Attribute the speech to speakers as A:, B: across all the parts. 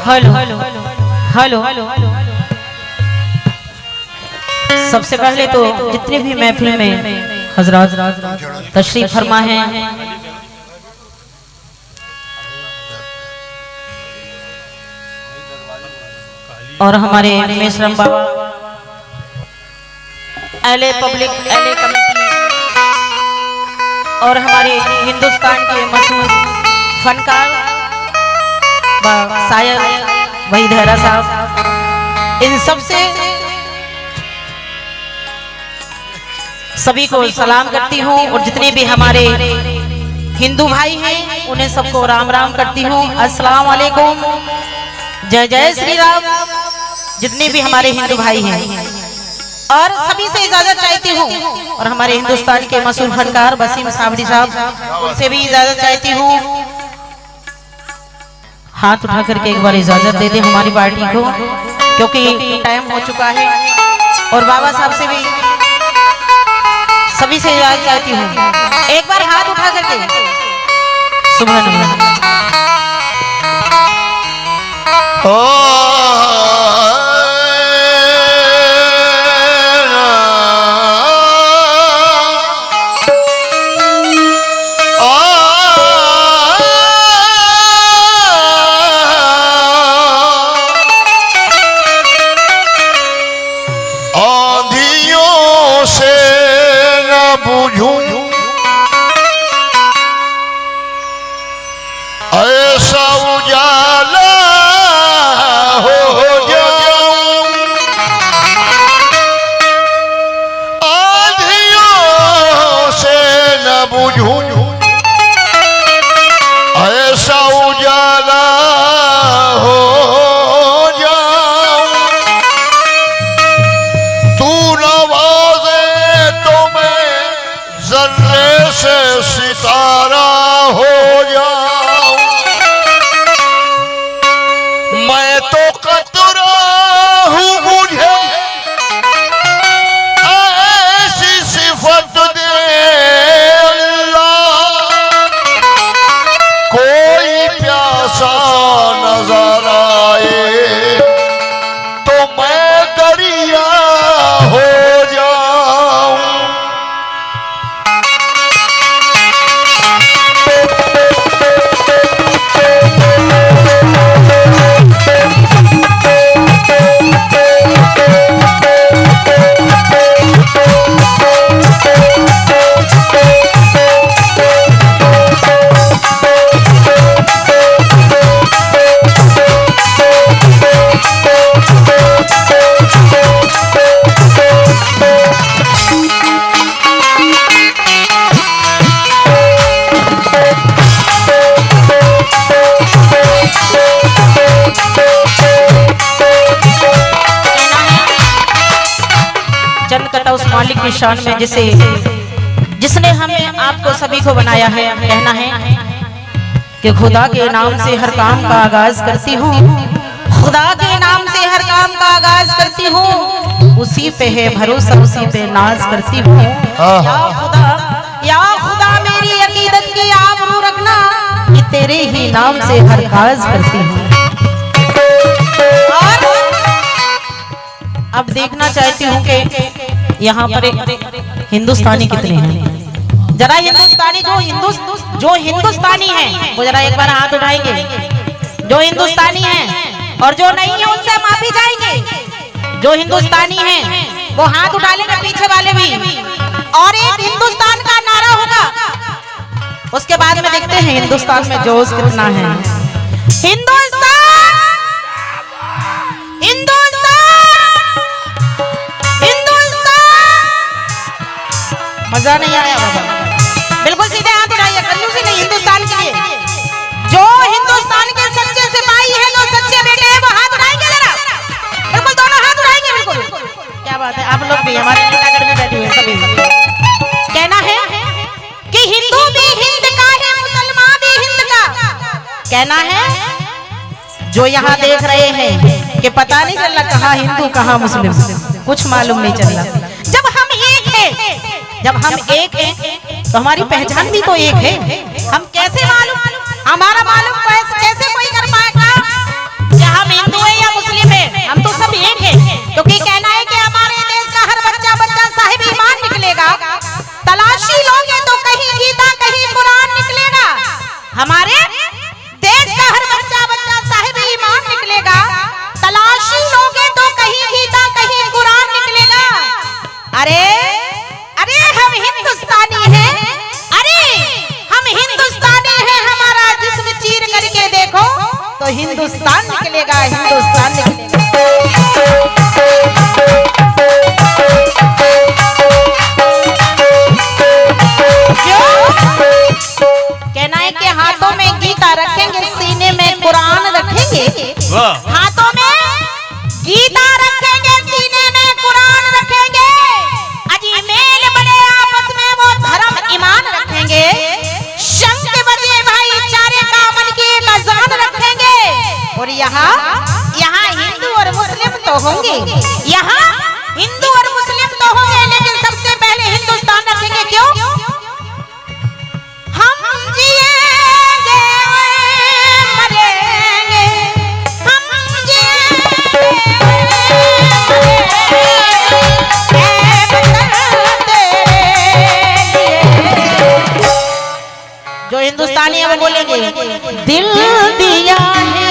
A: Hello hello hello. सबसे पहले तो जितने भी महफिल में हजरत तशरीफ फरमा हैं और हमारे मेसरम बाबा एले पब्लिक एले कमेटी और हमारे हिंदुस्तान के मशहूर फनकार शायर वही धरा साहब इन सब से सभी को सलाम करती हूँ और जितने भी हमारे हिंदू भाई हैं उन्हें सबको राम राम करती हूँ। अस्सलाम वालेकुम, जय जय श्री राम। जितने भी हमारे हिंदू भाई हैं और सभी से इजाजत चाहती हूँ और हमारे हिंदुस्तान के मशहूर फनकार वसीम साबरी साहब उनसे भी इजाजत चाहती हूँ। हाथ उठा करके एक बार इजाजत दे दे हमारी पार्टी को, क्योंकि टाइम हो चुका है। और बाबा साहब से भी सभी से इजाजत चाहती हूँ। एक बार हाथ उठा करके सुबह नमः।
B: ऐसा उजाला हो जाऊं, आँधियों से न बुझूं, ऐसा उजाला हो जाऊं। तू नवाजे तो मैं जर्रे से सितारा हो जाऊं। मैं तो कतरा हूँ, मुझे ऐसी सिफत दे अल्लाह। कोई प्यासा नजर आए तो मैं दरिया हो जाऊं।
A: उस मालिक की शान में जिसने हमें आपको सभी को बनाया है। कहना है कि खुदा के नाम से हर काम का आगाज करती हूँ, खुदा के नाम से हर काम का आगाज करती हूँ। उसी पे है भरोसा, उसी पे नाज करती हूँ। या खुदा मेरी अकीदत की आबरू रखना कि तेरे ही नाम से हर काज करती हूँ। अब देखना चाहती हूँ कि यहाँ पर हिंदुस्तानी कितने हैं। जरा हिंदुस्तानी जो हिंदुस्तानी हैं वो जरा एक बार हाथ उठाएंगे। जो हिंदुस्तानी हैं और जो नहीं है उनसे माफी चाहेंगे। जो हिंदुस्तानी हैं वो हाथ उठा लेंगे, पीछे वाले भी। और एक हिंदुस्तान का नारा होगा, उसके बाद में देखते हैं हिंदुस्तान में जोश कितना है। हिंदुस्तान, मजा नहीं आया बाबा? बिल्कुल सीधे हाथ उठाइए, कंजूसी नहीं। हिंदुस्तान के लिए जो हिंदुस्तान के सच्चे सिपाही हैं, जो सच्चे बेटे हैं, वो हाथ उठाएंगे जरा। बिल्कुल दोनों हाथ उठाएंगे। बिल्कुल क्या बात है, आप लोग भी हमारे नेतागढ़ में बैठे हुए सभी। कहना है कि हिंदू भी हिंद का है, मुसलमान भी हिंद का। कहना है जो यहाँ देख रहे हैं कि पता नहीं चल रहा कहाँ हिंदू कहाँ मुस्लिम, कुछ मालूम नहीं चल रहा। जब हम एक हैं तो हमारी पहचान भी तो एक है। हम कैसे मालूम, हमारा मालूम कैसे कोई कर पाएगा कि हम हिंदू हैं या मुस्लिम हैं? हम तो सब एक हैं। क्योंकि कहना है कि हमारे देश का हर बच्चा साहिब ईमान निकलेगा। तलाशी लोगे तो कहीं गीता कहीं कुरान निकलेगा। हमारे देश का हर बच्चा साहिब ईमान निकलेगा। तलाशी लोगे तो कहीं गीता कहीं कुरान निकलेगा। अरे हम हिंदुस्तानी हैं, हम हिंदुस्तानी हैं। हमारा जिस्म चीर करके देखो तो हिंदुस्तान निकलेगा, हिंदुस्तान निकलेगा। तो होंगे, यहाँ हिंदू और मुस्लिम तो होंगे, लेकिन सबसे पहले हिंदुस्तान रखेंगे। क्यों? हम जिएंगे मरेंगे, हम जिएंगे जो हिंदुस्तानी है वो बोलेंगे दिल दिया है,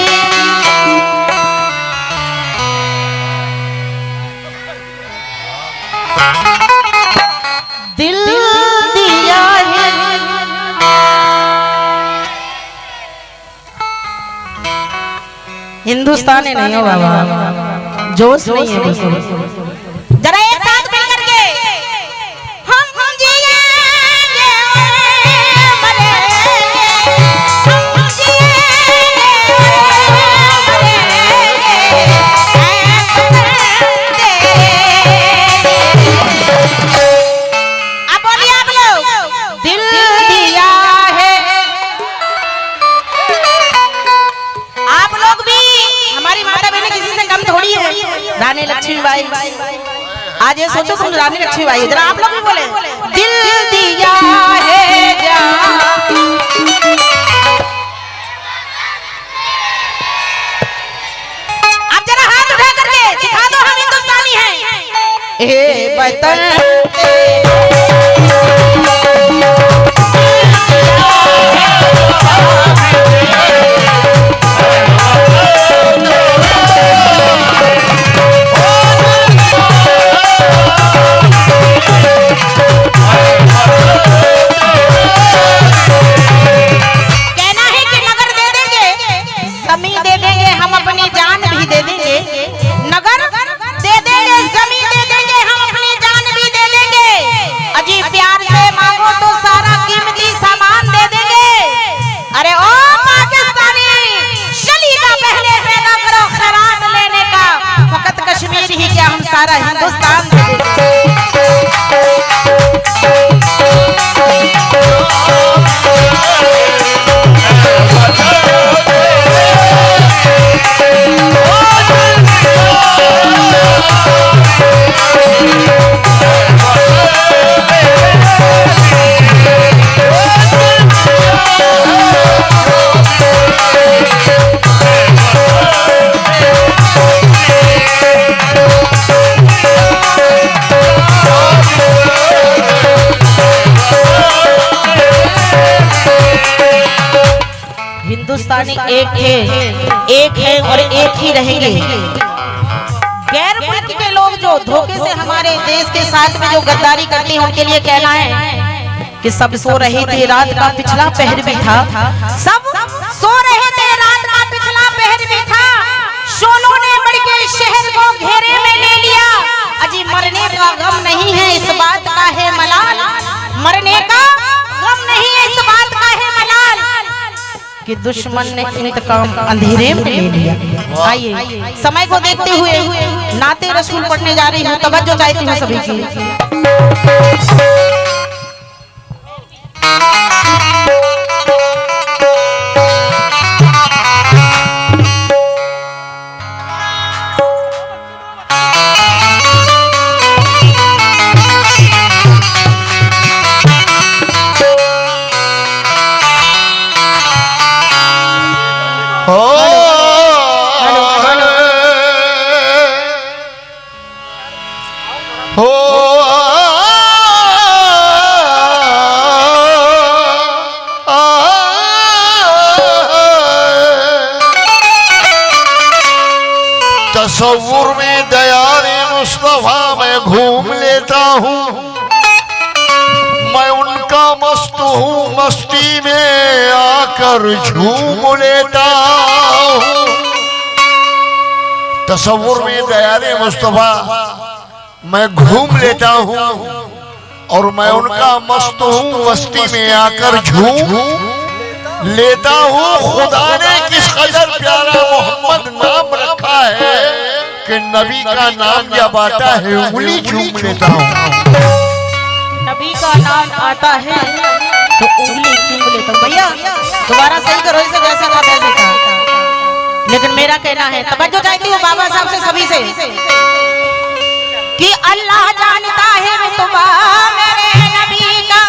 A: दिल दिया है, हिंदुस्तानी नहीं हो बाबा, जोश नहीं है बिल्कुल। जरा एक साथ मिलकर के हम जिएंगे मरेंगे, हम जिएंगे मरेंगे। अब बोलिए आप लोग, दिल दिया है। आप लोग भी, हमारी माता बहन किसी से कम थोड़ी है। रानी लक्ष्मीबाई, आज ये सोचो तुम रानी लक्ष्मीबाई, जरा आप लोग भी बोले दिल दिया है जा। अब जरा हाथ उठा करके दिखा दो हम हिंदुस्तानी हैं। ए वतन सारा हिंदुस्तान हिंदुस्तानी एक है और एक ही रहेंगे। गैर मुल्क के लोग जो धोखे से हमारे देश के साथ में जो गद्दारी करते हैं, उनके लिए कहना है कि सब सो रहे थे, रात का पिछला पहर भी था, सब सो रहे थे, रात का पिछला पहर भी था, शोलों ने बढ़ के शहर को घेरे में ले लिया। अजी मरने का गम नहीं है, इस बात का है मलाल, मरने का गम नहीं है, इस बात का है मलाल कि दुश्मन ने इंतकाम अंधेरे में ले लिया। आइए समय को देखते हुए नाते रसूल पढ़ने जा रही हूँ, तवज्जो चाहती हूँ सभी की।
B: तसव्वुर में दयारे मुस्तफा मैं घूम लेता हूँ, मैं उनका मस्त हूँ, मस्ती में आकर झूम लेता हूँ। तसव्वुर में दयारे मुस्तफा मैं घूम लेता हूँ और मैं उनका मस्त हूँ, मस्ती में आकर झूम लेता हूँ। खुदा ने किस कदर प्यारा मोहम्मद नाम रखा है कि नबी का नाम जब आता है उंगली चूम लेता हूँ।
A: नबी का नाम आता है तो उंगली चूम लेता हूँ। भैया दोबारा सही करो, इसे जैसा था वैसे था। लेकिन मेरा कहना है, तवज्जो चाहती हूँ बाबा साहब से सभी से, कि अल्लाह जानता है रुतबा मेरे नबी का।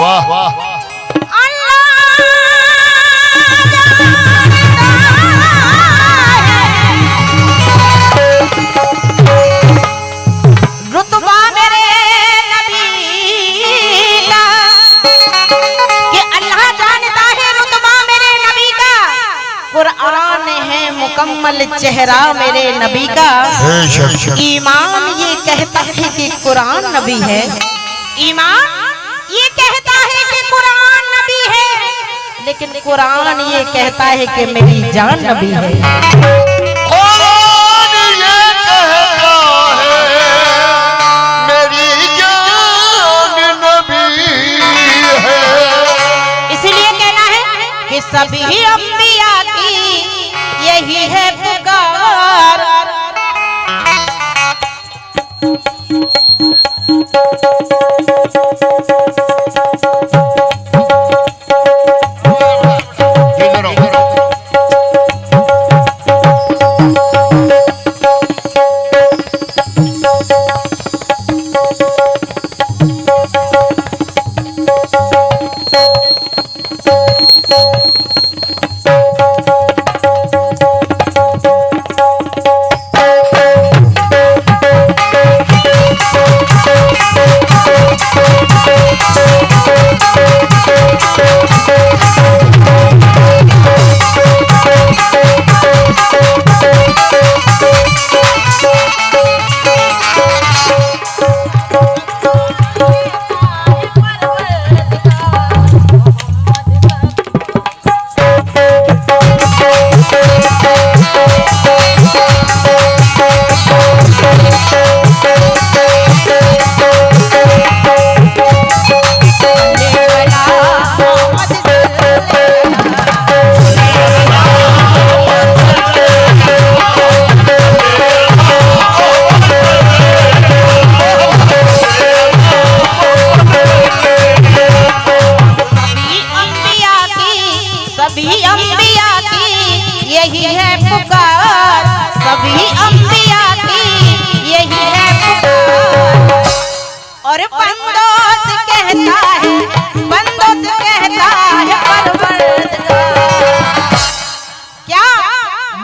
B: वाह वाह
A: रुतबा मेरे नबी का, कि अल्लाह जानता है रुतबा मेरे नबी का। कुरान है मुकम्मल चेहरा मेरे नबी का। ईमान ये कहता है कि कुरान नबी है, ईमान ये कहता है कि कुरान नबी है, लेकिन कुरान ये कहता है कि मेरी जान नबी है।
B: कुरान ये कहता है मेरी जान नबी है।
A: इसलिए कहना है कि सभी अंबिया की यही है पुकार।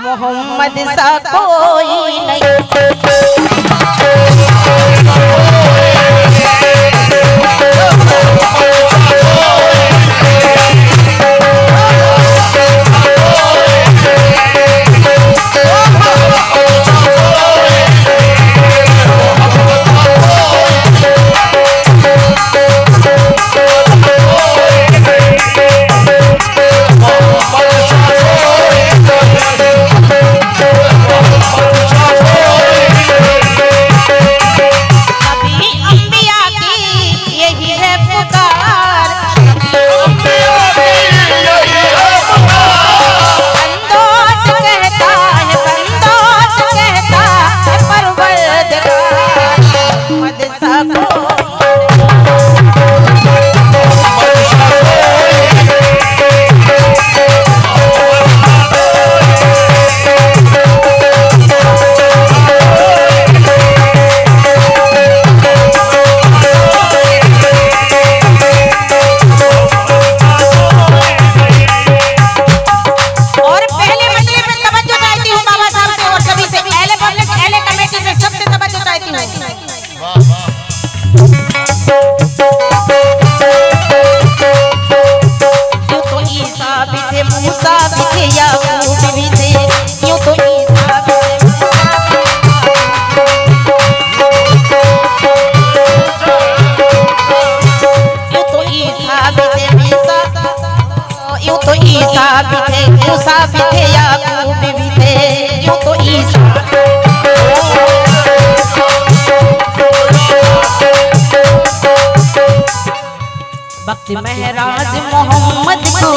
A: मोहम्मद सा कोई नहीं। भक्त महराज मोहम्मद को,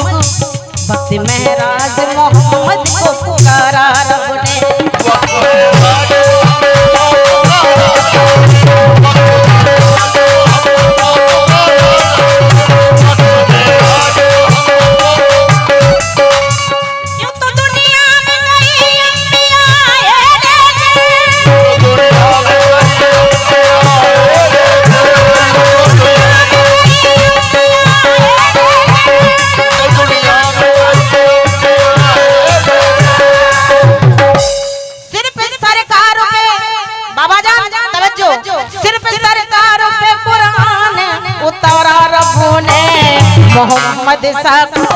A: भक्त महराज मोहम्मद को पुकारा रब ने। यूं तो दुनिया मोहम्मद सा कोई।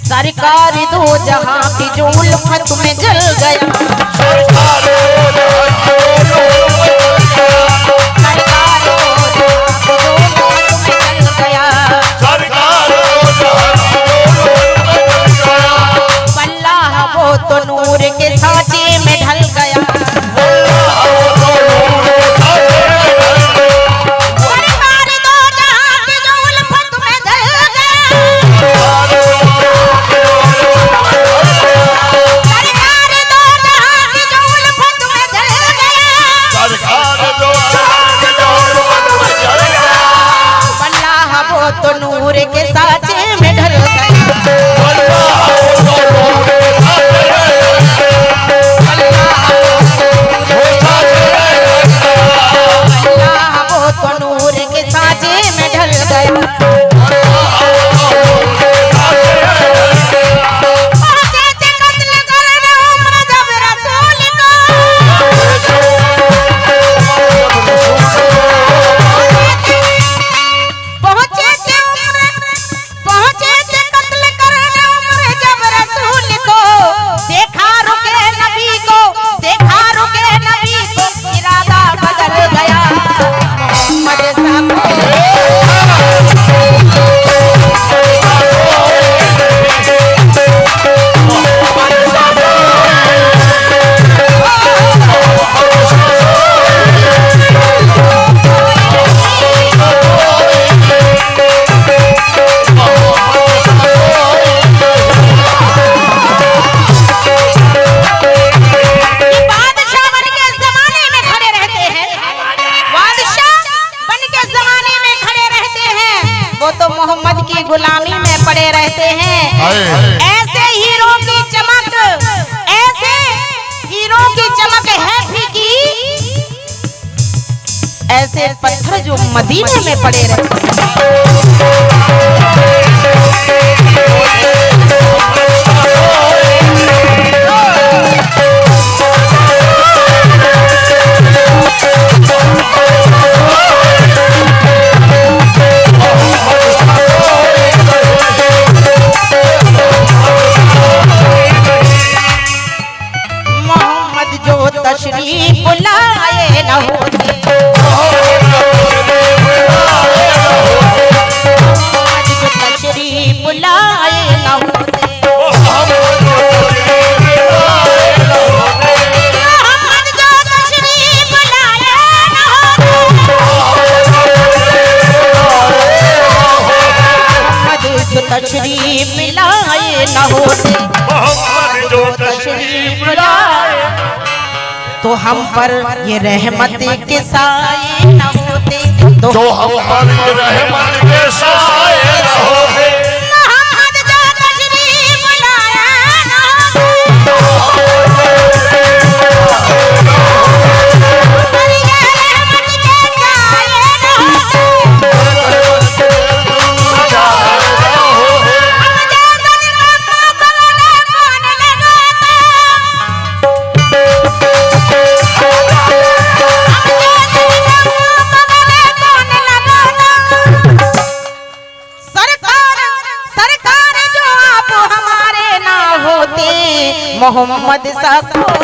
A: सरकार दो जहां की जो उल्फत में जल गया, सरकार दो जहां की जो उल्फत में जल गया, अल्लाह वो तो नूर के साँचे में ढल गया। तो नूर के साँचे में ढल गया, अल्लाह वो तो नूर के साँचे में ढल गया। गुलामी में पड़े रहते हैं। ऐसे हीरो की चमक, ऐसे हीरो की चमक है फीकी, ऐसे पत्थर जो मदीने में पड़े रहते तशरीफ लाए न होते, तशरीफ लाए न होते, तशरीफ लाए न होते, तशरीफ लाए तो हम पर ये रहमत के साए न होते, तो हम पर ये रहमत के साए न होते, मोहम्मद जो तशरीफ लाया न होते, पर ये रहमत के साए न होते, मोहम्मद सा कोई।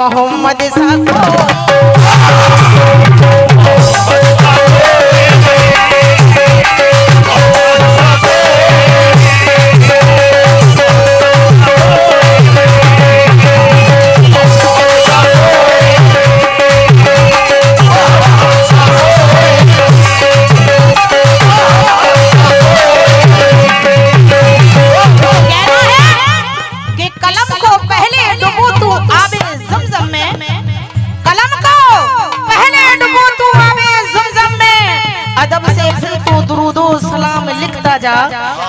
A: मोहम्मद सा कोई।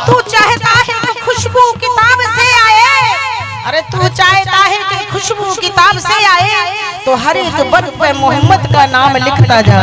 A: तू चाहता है कि खुशबू किताब से आए, अरे तू चाहता है कि खुशबू किताब से आए, तो हर एक वर्ग पे मोहम्मद का नाम लिखता जा।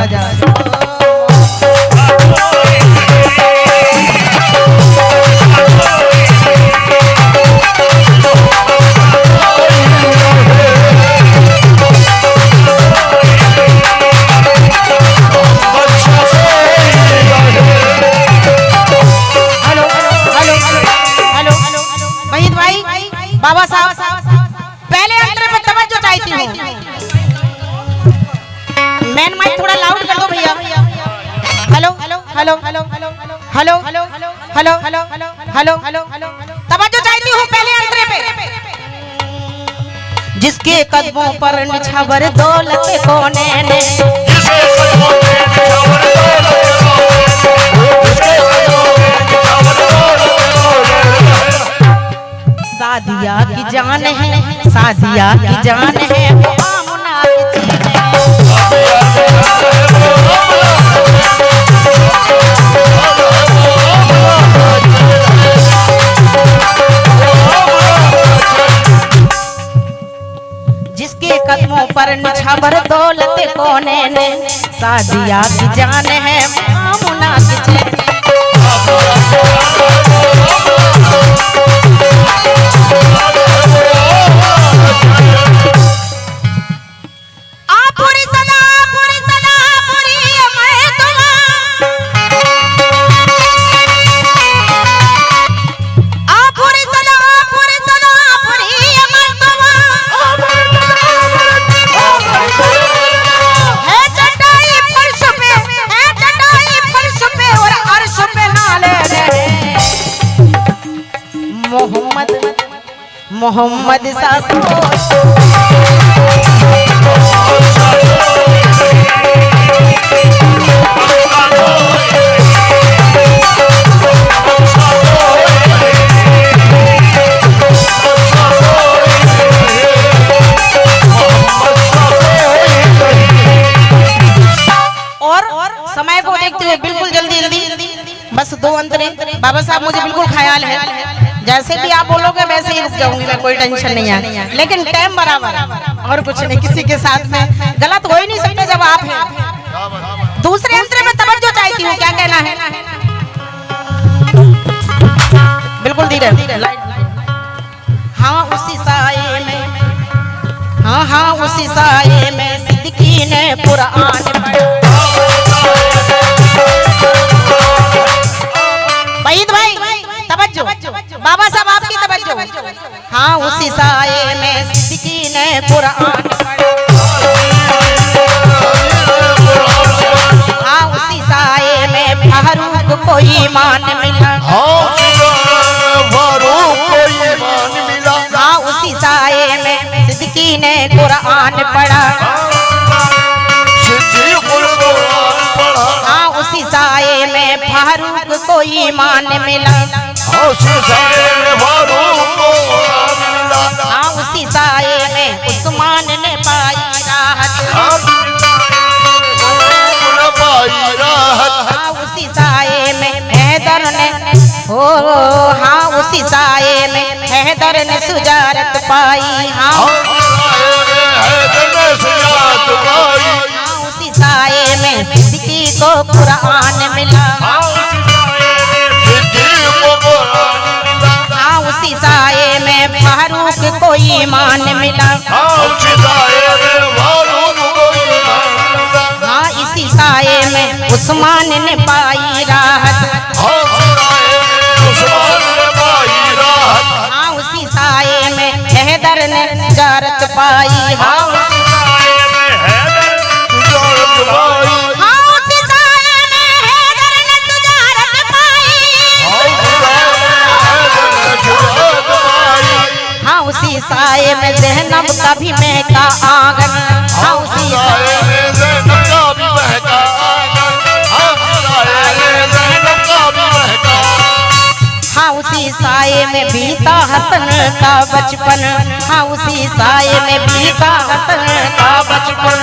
A: बाबा साहब पहले अंतरे पे तवज्जो चाहती हूँ। मैन माइक थोड़ा लाउड कर दो भैया। Hello hello hello hello hello hello hello hello hello तवज्जो चाहती हूँ पहले अंतरे पे। जिसके कदमों पर निछावर दौलत कोने ने, सादिया की जान है, सादिया की जान है, वो आमुना की जिसके कदमों पर निछावर दौलत कोने ने, सादिया की जान है, वो आमुना की मोहम्मद सा और समय को देखते हुए बिल्कुल जल्दी जल्दी बस 2 अंतरे। बाबा साहब मुझे बिल्कुल ख्याल है जैसे भी आप बोलोगे वैसे ही रुक जाऊंगी मैं, कोई टेंशन नहीं है, लेकिन टाइम बराबर और कुछ नहीं। किसी के साथ में गलत हो ही नहीं सकते जब आप हैं। दूसरे अंतरे में तवज्जो चाहती हूँ, क्या कहना है? बिल्कुल धीरे। हाँ उसी साए में, हाँ हाँ उसी साए में सिद्दीकी ने कुरान पढ़ा। वहीद भाई तवज्जो, बाबा साहब आपकी तवज्जो। हाँ उसी साए में सिद्दीकी ने कुरान पढ़ा। हाँ उसी साए में फारूक को ईमान मिला। हाँ उसी साए में सिद्दीकी ने कुरान पढ़ा। हाँ उसी साए में फारूक को ईमान मिला। हाँ उसी साए में उस्मान ने पाई राहत। हाँ उसी साए में हैदर ने, हो हाँ उसी साए में हैदर ने सुजारत पाई। हाँ उसी साए में सिद्दीकी को कुरान मिला। हाँ उसी साए में फारूक को ईमान मिला। हाँ इसी साए में उस्मान ने पाई राहत। हाँ उसी साए में हैदर ने जारत पाई। हाँ जैनब का भी महका आंगन, हाँ उसी
B: साए में ज़ैनब का भी महका आंगन, हाँ साए में ज़ैनब का भी महका,
A: हाँ उसी साए में बीता हसन का बचपन, हाँ उसी साए में बीता हसन का बचपन,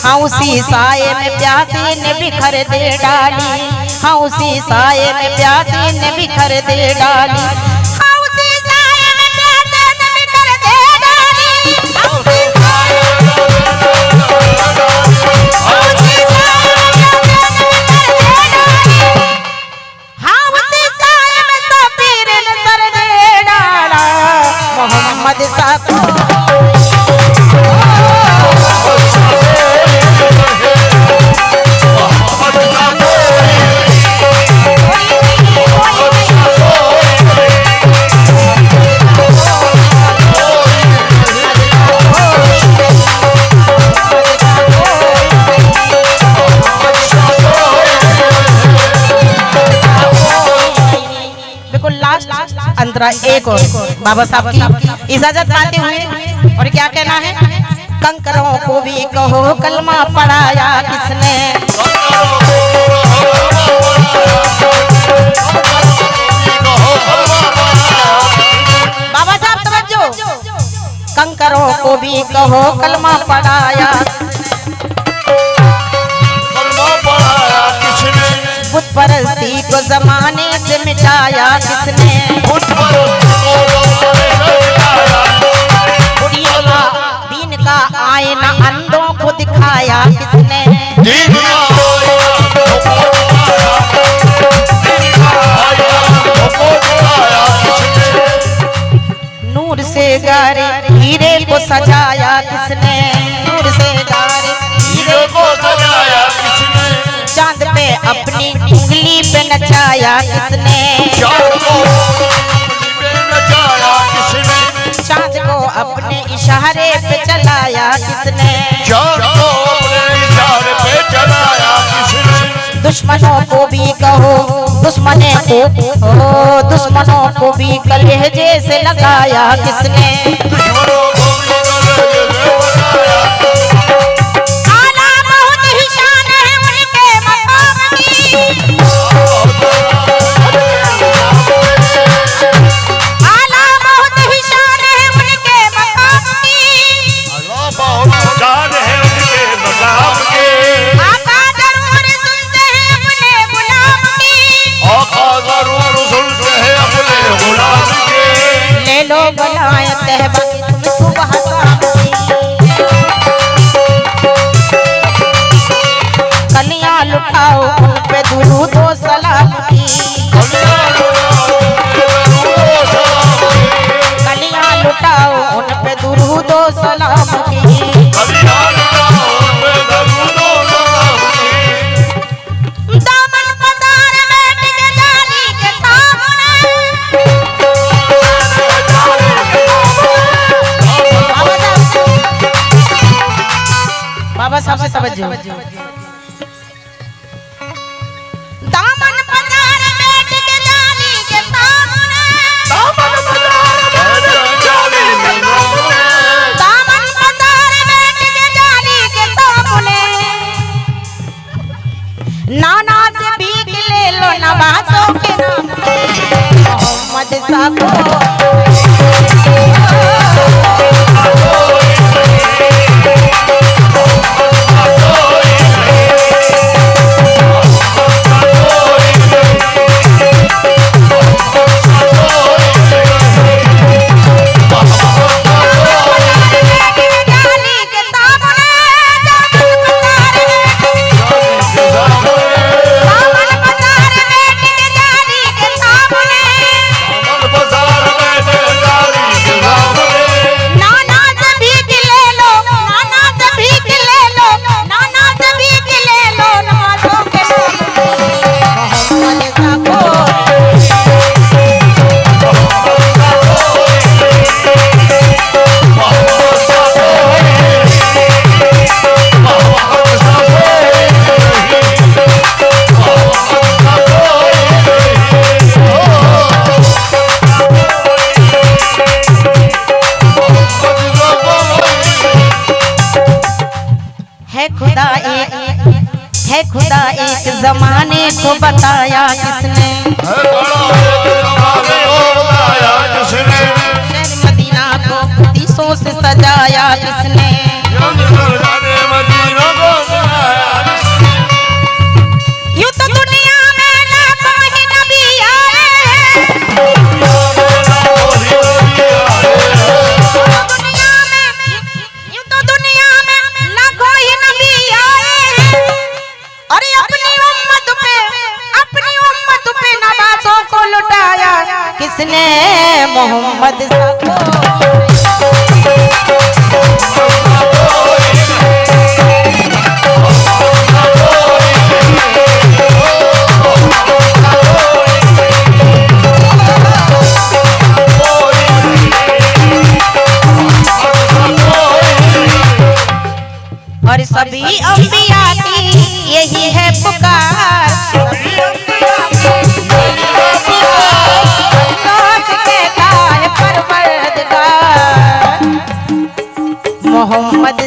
A: हाँ उसी साए में प्यासी ने बिखर दे डाली, हाँ उसी साए में प्यासी ने बिखर दे डाली, हाँ उसी साए में प्यासी ने बिखर दे डाली, हाँ उसी साए में सफीर ने सर दे डाला मोहम्मद सा को। अंतरा एक और बाबा साहब की इजाजत पाते हुए और क्या कहना है, कंकरों को भी कहो कलमा पढ़ाया किसने, बाबा साहब तवज्जो, कंकरों को भी कहो कलमा पढ़ाया बुत परस्ती को जमाने से मिटाया किसने, दीन का आईना अंधों को दिखाया किसने, नूर से गारे हीरे को सजाया किसने, नूर से गारे हीरे को सजाया किसने, चांद पे अपनी उंगली पे नचाया किसने, चांद को अपने इशारे पे चलाया किसने, दुश्मनों को भी कहो दुश्मनों को भी कलेजे से लगाया किसने, कलियां लुटाओ उन पे दुरूद व सलाम की, कलियां लुटाओ उन पे दुरूद व सलाम की, दामन बाजार में टिके डाली के सामने, बाबा साहब से तवज्जो, दामन बाजार में टिके डाली के सामने, दामन बाजार में टिके डाली के सामने, नाना से भीख ले लो नवाजों के नाम मोहम्मद साहब है खुदा एक जमाने को बताया किसने, शहर मदीना को तीसों से सजाया किसने, यूं तो दुनिया में लाखों ही नबी आए हैं, यूं तो दुनिया में लाखों ही नबी आए हैं, अरे अपनी उम्मत पे नवाजों को लुटाया किसने, मोहम्मद और सभी अंबिया की यही है पुकार, कहता है परवरदिगार मोहम्मद